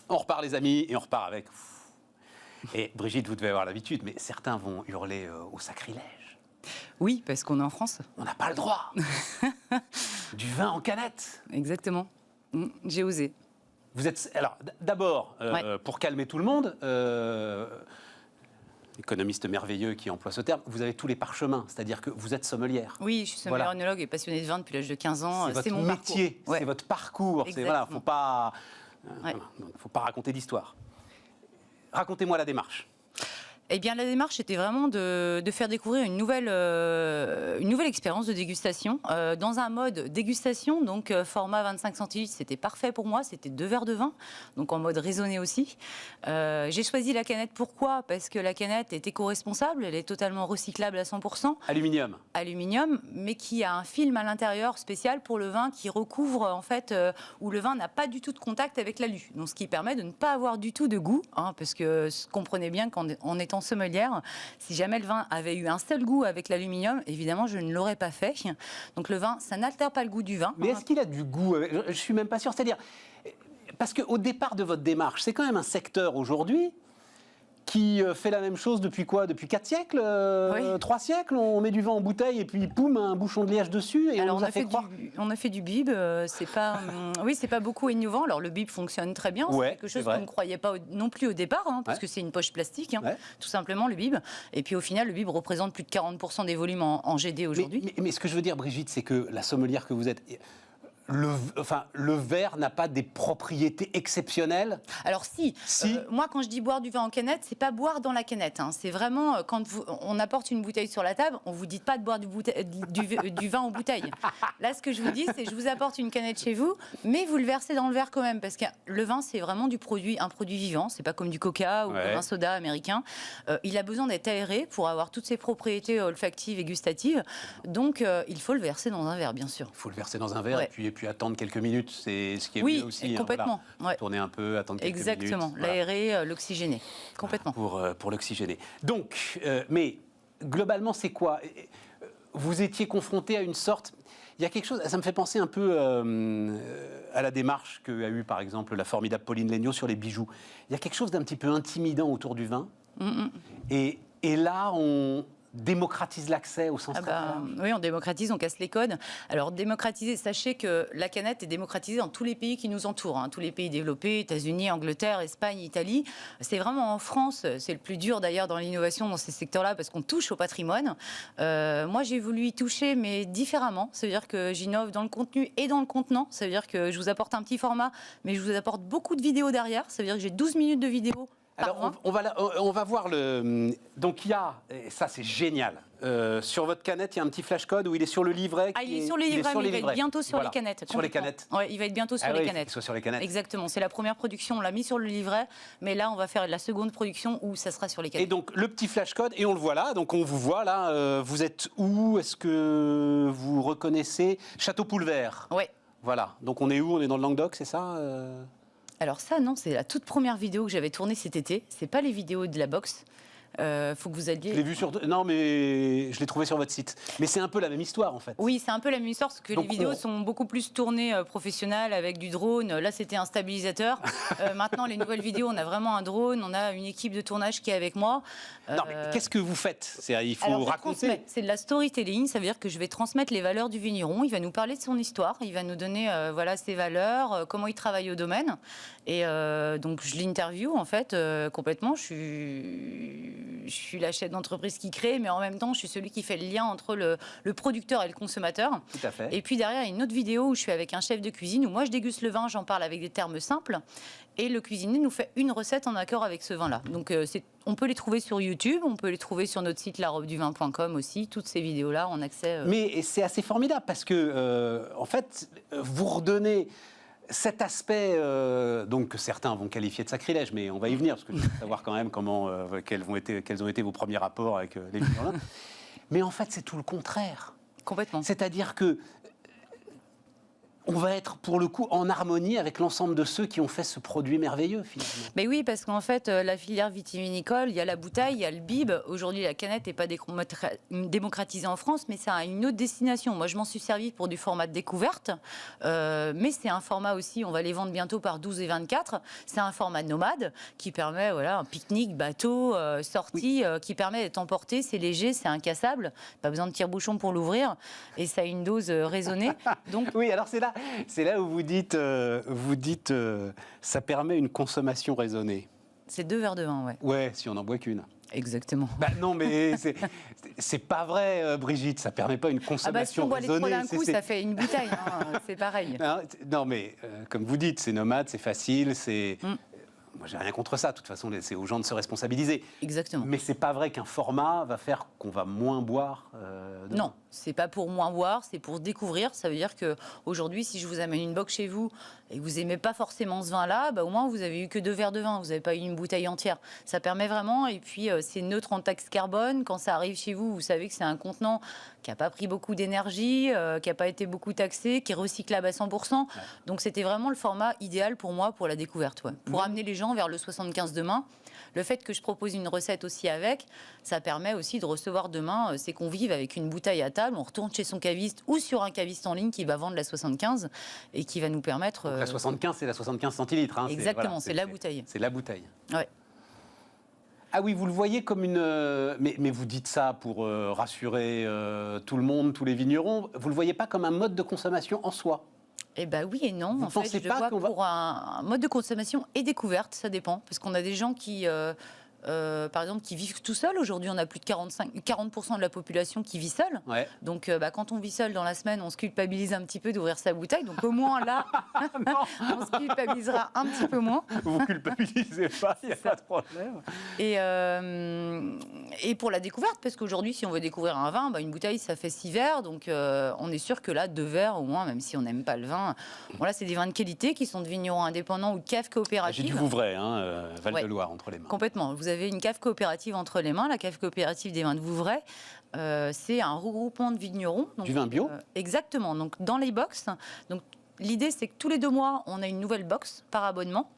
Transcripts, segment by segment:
On repart les amis et on repart avec... Et Brigitte, vous devez avoir l'habitude, mais certains vont hurler au sacrilège. Oui, parce qu'on est en France. On n'a pas le droit. Du vin en canette. Exactement. J'ai osé. Vous êtes... Alors, d'abord, pour calmer tout le monde, économiste merveilleux qui emploie ce terme, vous avez tous les parchemins, c'est-à-dire que vous êtes sommelière. Oui, je suis sommelière œnologue et passionnée de vin depuis l'âge de 15 ans. C'est votre métier, c'est votre parcours. Voilà, faut pas raconter d'histoire. Racontez-moi la démarche. Eh bien, la démarche était vraiment de faire découvrir une nouvelle expérience de dégustation dans un mode dégustation, donc format 25 centilitres, c'était parfait pour moi, c'était 2 verres de vin, donc en mode raisonné aussi. J'ai choisi la canette, pourquoi ? Parce que la canette est éco-responsable, elle est totalement recyclable à 100%. Aluminium, mais qui a un film à l'intérieur spécial pour le vin qui recouvre, en fait, où le vin n'a pas du tout de contact avec l'alu. Donc, ce qui permet de ne pas avoir du tout de goût, parce que comprenez bien qu'en étant sommelière, si jamais le vin avait eu un seul goût avec l'aluminium, évidemment, je ne l'aurais pas fait. Donc le vin, ça n'altère pas le goût du vin. Mais est-ce qu'il a du goût ? Je suis même pas sûr. C'est-à-dire, parce qu'au départ de votre démarche, c'est quand même un secteur aujourd'hui qui fait la même chose depuis quoi ? Depuis 4 siècles 3 siècles ? On met du vin en bouteille et puis poum, un bouchon de liège dessus et alors, on nous a fait croire... On a fait du bib, c'est pas... oui, c'est pas beaucoup innovant. Alors le bib fonctionne très bien, c'est quelque chose qu'on ne croyait pas non plus au départ, parce que c'est une poche plastique, tout simplement le bib. Et puis au final, le bib représente plus de 40% des volumes en GD aujourd'hui. Mais ce que je veux dire, Brigitte, c'est que la sommelière que vous êtes... Le verre n'a pas des propriétés exceptionnelles ? Alors si. Moi quand je dis boire du vin en canette, c'est pas boire dans la canette. C'est vraiment quand on apporte une bouteille sur la table, on vous dit pas de boire du vin en bouteille. Là ce que je vous dis, c'est je vous apporte une canette chez vous, mais vous le versez dans le verre quand même, parce que le vin c'est vraiment un produit vivant. C'est pas comme du coca ou comme un soda américain. Il a besoin d'être aéré pour avoir toutes ses propriétés olfactives et gustatives. Donc il faut le verser dans un verre, bien sûr. Il faut le verser dans un verre et puis attendre quelques minutes, c'est ce qui est mieux aussi. Complètement. Tourner un peu, attendre quelques minutes. Exactement, l'aérer, l'oxygéner, complètement. Pour l'oxygéner. Donc, mais globalement, c'est quoi ? Vous étiez confronté à une sorte... Il y a quelque chose, ça me fait penser un peu à la démarche qu'a eu par exemple la formidable Pauline Léniaud sur les bijoux. Il y a quelque chose d'un petit peu intimidant autour du vin. Et là, on démocratise l'accès au sens très large. Oui, on démocratise, on casse les codes. Alors, démocratiser, sachez que la canette est démocratisée dans tous les pays qui nous entourent. Tous les pays développés, États-Unis, Angleterre, Espagne, Italie. C'est vraiment en France, c'est le plus dur d'ailleurs dans l'innovation dans ces secteurs-là parce qu'on touche au patrimoine. Moi, j'ai voulu y toucher, mais différemment. C'est-à-dire que j'innove dans le contenu et dans le contenant. C'est-à-dire que je vous apporte un petit format, mais je vous apporte beaucoup de vidéos derrière. C'est-à-dire que j'ai 12 minutes de vidéos. Alors, on va voir le... Donc, il y a, et ça c'est génial, sur votre canette, il y a un petit flashcode où il est sur le livret. Il est sur les livrets, mais il va être bientôt sur les canettes. Sur les canettes. Oui, il va être bientôt sur les canettes. Il faut sur les canettes. Exactement, c'est la première production, on l'a mis sur le livret, mais là, on va faire la seconde production où ça sera sur les canettes. Et donc, le petit flashcode, et on le voit là, donc on vous voit là, vous êtes où ? Est-ce que vous reconnaissez Château-Poulvert ? Oui. Voilà, donc on est où ? On est dans le Languedoc, c'est ça Alors ça, non, c'est la toute première vidéo que j'avais tournée cet été. C'est pas les vidéos de la boxe. Faut que vous alliez... Je l'ai vu Non, mais je l'ai trouvé sur votre site. Mais c'est un peu la même histoire, en fait. Oui, c'est un peu la même histoire, parce que les vidéos sont beaucoup plus tournées professionnelles, avec du drone. Là, c'était un stabilisateur. Maintenant, les nouvelles vidéos, on a vraiment un drone, on a une équipe de tournage qui est avec moi. Non, mais qu'est-ce que vous faites ? Il faut raconter. C'est de la storytelling, ça veut dire que je vais transmettre les valeurs du vigneron. Il va nous parler de son histoire, il va nous donner ses valeurs, comment il travaille au domaine. Et donc, je l'interview, en fait, complètement. Je suis la chef d'entreprise qui crée, mais en même temps, je suis celui qui fait le lien entre le producteur et le consommateur. Tout à fait. Et puis derrière, il y a une autre vidéo où je suis avec un chef de cuisine, où moi, je déguste le vin, j'en parle avec des termes simples, et le cuisinier nous fait une recette en accord avec ce vin-là. Donc, on peut les trouver sur YouTube, on peut les trouver sur notre site larobeduvin.com aussi, toutes ces vidéos-là en accès. Mais c'est assez formidable, parce que, en fait, vous redonnez... Cet aspect, donc que certains vont qualifier de sacrilège, mais on va y venir, parce que je veux savoir quand même quels ont été vos premiers rapports avec les vignerons. Mais en fait, c'est tout le contraire. Complètement. C'est-à-dire que on va être pour le coup en harmonie avec l'ensemble de ceux qui ont fait ce produit merveilleux finalement. Mais oui, parce qu'en fait, la filière vitivinicole, il y a la bouteille, il y a le bib. Aujourd'hui, la canette n'est pas démocratisée en France, mais c'est une autre destination. Moi, je m'en suis servi pour du format de découverte, mais c'est un format aussi, on va les vendre bientôt par 12 et 24. C'est un format nomade qui permet, voilà, un pique-nique, bateau, sortie, qui permet d'être emporté. C'est léger, c'est incassable. Pas besoin de tire-bouchon pour l'ouvrir. Et ça a une dose raisonnée. Donc, oui, alors c'est là où vous dites, ça permet une consommation raisonnée. c'est 2 verres de vin, ouais. Ouais, si on n'en boit qu'une. Exactement. Bah non, mais c'est pas vrai, Brigitte. Ça permet pas une consommation Si on boit les raisonnée. 3 d'un coup, ça fait une bouteille. C'est pareil. Non, mais comme vous dites, c'est nomade, c'est facile, c'est. Moi, j'ai rien contre ça. De toute façon, c'est aux gens de se responsabiliser. Exactement. Mais c'est pas vrai qu'un format va faire qu'on va moins boire. Non, c'est pas pour moins boire, c'est pour découvrir. Ça veut dire que aujourd'hui, si je vous amène une box chez vous et que vous aimez pas forcément ce vin-là, bah, au moins vous avez eu que 2 verres de vin, vous n'avez pas eu une bouteille entière. Ça permet vraiment, et puis c'est neutre en taxe carbone. Quand ça arrive chez vous, vous savez que c'est un contenant qui n'a pas pris beaucoup d'énergie, qui n'a pas été beaucoup taxé, qui est recyclable à 100%. Ouais. Donc c'était vraiment le format idéal pour moi pour la découverte, ouais. Pour amener les gens vers le 75 demain. Le fait que je propose une recette aussi avec, ça permet aussi de recevoir demain ses convives avec une bouteille à table. On retourne chez son caviste ou sur un caviste en ligne qui va vendre la 75 et qui va nous permettre... Donc la 75, c'est la 75 centilitres. Hein, exactement, c'est la bouteille. C'est la bouteille. Ouais. Ah oui, vous le voyez comme une... Mais vous dites ça pour rassurer tout le monde, tous les vignerons. Vous ne le voyez pas comme un mode de consommation en soi? Eh bien oui et non. En fait, je le vois pour un mode de consommation et découverte, ça dépend. Parce qu'on a des gens qui... par exemple, qui vivent tout seuls. Aujourd'hui, on a plus de 40% de la population qui vit seule. Ouais. Donc, quand on vit seul dans la semaine, on se culpabilise un petit peu d'ouvrir sa bouteille. Donc, au moins, là, on se culpabilisera un petit peu moins. Vous culpabilisez pas, il n'y a pas de problème. Et pour la découverte, parce qu'aujourd'hui, si on veut découvrir un vin, une bouteille, ça fait 6 verres. Donc, on est sûr que là, 2 verres au moins, même si on n'aime pas le vin. Voilà, c'est des vins de qualité qui sont de vignerons indépendants ou de caves coopératives. J'ai du Vouvray, Val-de-Loire, entre les mains. Complètement. Vous avez une cave coopérative entre les mains, la cave coopérative des vins de Vouvray. C'est un regroupement de vignerons. Donc, du vin bio exactement. Donc, dans les box. Donc, l'idée, c'est que tous les 2 mois, on a une nouvelle box par abonnement.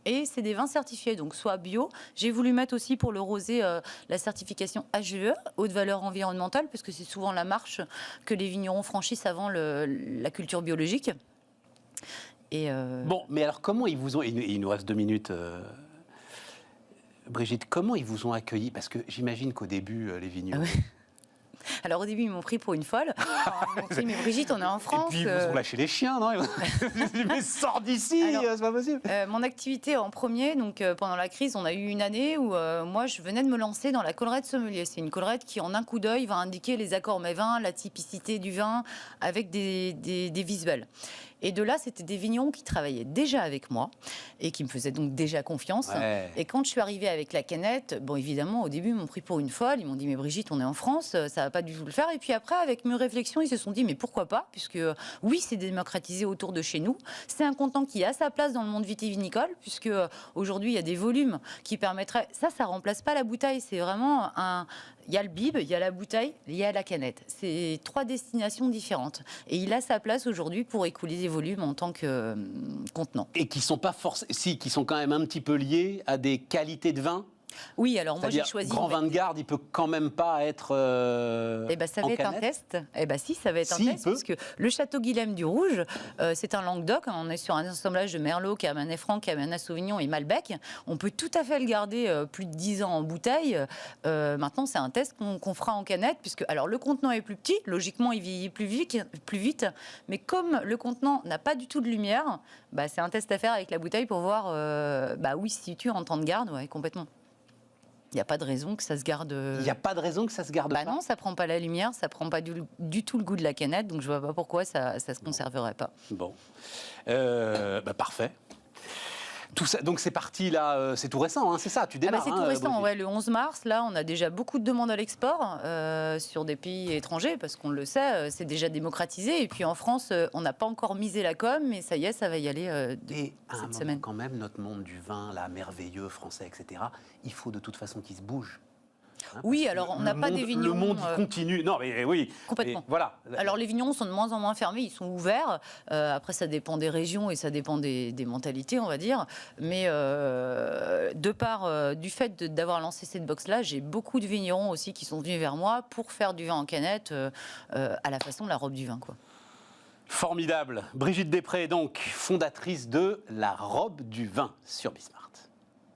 Et c'est des vins certifiés, donc soit bio. J'ai voulu mettre aussi pour le rosé la certification HVE, haute valeur environnementale, parce que c'est souvent la marche que les vignerons franchissent avant la culture biologique. Bon, mais alors comment ils vous ont... Il nous reste 2 minutes... Brigitte, comment ils vous ont accueilli? Parce que j'imagine qu'au début, les vignerons... Ah ouais. Alors au début, ils m'ont pris pour une folle. Ils m'ont dit, mais Brigitte, on est en France. Et puis ils vous ont lâché les chiens, non? Mais sors d'ici, c'est pas possible. Mon activité en premier, donc pendant la crise, on a eu une année où moi, je venais de me lancer dans la collerette sommelier. C'est une collerette qui, en un coup d'œil, va indiquer les accords mets vins, la typicité du vin, avec des visuels. Et de là, c'était des vignerons qui travaillaient déjà avec moi et qui me faisaient donc déjà confiance. Ouais. Et quand je suis arrivée avec la canette, bon, évidemment, au début, ils m'ont pris pour une folle. Ils m'ont dit, mais Brigitte, on est en France, ça va pas du tout le faire. Et puis après, avec mes réflexions, ils se sont dit, mais pourquoi pas? Puisque oui, c'est démocratisé autour de chez nous. C'est un contenant qui a sa place dans le monde vitivinicole, puisque aujourd'hui, il y a des volumes qui permettraient... Ça remplace pas la bouteille. C'est vraiment un... Il y a le bib, il y a la bouteille, il y a la canette. C'est 3 destinations différentes. Et il a sa place aujourd'hui pour écouler des volumes en tant que contenant. Et qui sont pas forcément... Si, qui sont quand même un petit peu liés à des qualités de vin. Oui, alors moi j'ai choisi... Grand vin de garde, il peut quand même pas être ça va être un test. Si, ça va être un test, parce que le Château Guilhem du Rouge, c'est un Languedoc. On est sur un assemblage de Merlot, Cabernet Franc, Cabernet Sauvignon et Malbec. On peut tout à fait le garder plus de 10 ans en bouteille. Maintenant, c'est un test qu'on fera en canette, puisque alors le contenant est plus petit, logiquement il vieillit plus vite, mais comme le contenant n'a pas du tout de lumière, c'est un test à faire avec la bouteille pour voir où il se situe en temps de garde, ouais, complètement. Il n'y a pas de raison que ça se garde... Il n'y a pas de raison que ça se garde pas? Non, ça ne prend pas la lumière, ça ne prend pas du tout le goût de la canette, donc je ne vois pas pourquoi ça ne se conserverait pas. Bon. Parfait. Tout ça, donc c'est parti là, c'est tout récent, hein, c'est ça, tu démarres. C'est tout récent, ouais, le 11 mars, là on a déjà beaucoup de demandes à l'export sur des pays étrangers, parce qu'on le sait, c'est déjà démocratisé, et puis en France, on n'a pas encore misé la com, mais ça y est, ça va y aller cette semaine. Quand même, notre monde du vin, là, merveilleux, français, etc., il faut de toute façon qu'il se bouge. Oui, alors on n'a pas des vignerons... Le monde il continue. Non, mais oui. Complètement. Et voilà. Alors les vignerons sont de moins en moins fermés, ils sont ouverts. Après, ça dépend des régions et ça dépend des mentalités, on va dire. Mais de part du fait d'avoir lancé cette box-là, j'ai beaucoup de vignerons aussi qui sont venus vers moi pour faire du vin en canette à la façon de la robe du vin, quoi. Formidable. Brigitte Després, donc, fondatrice de La Robe du Vin sur Bismart.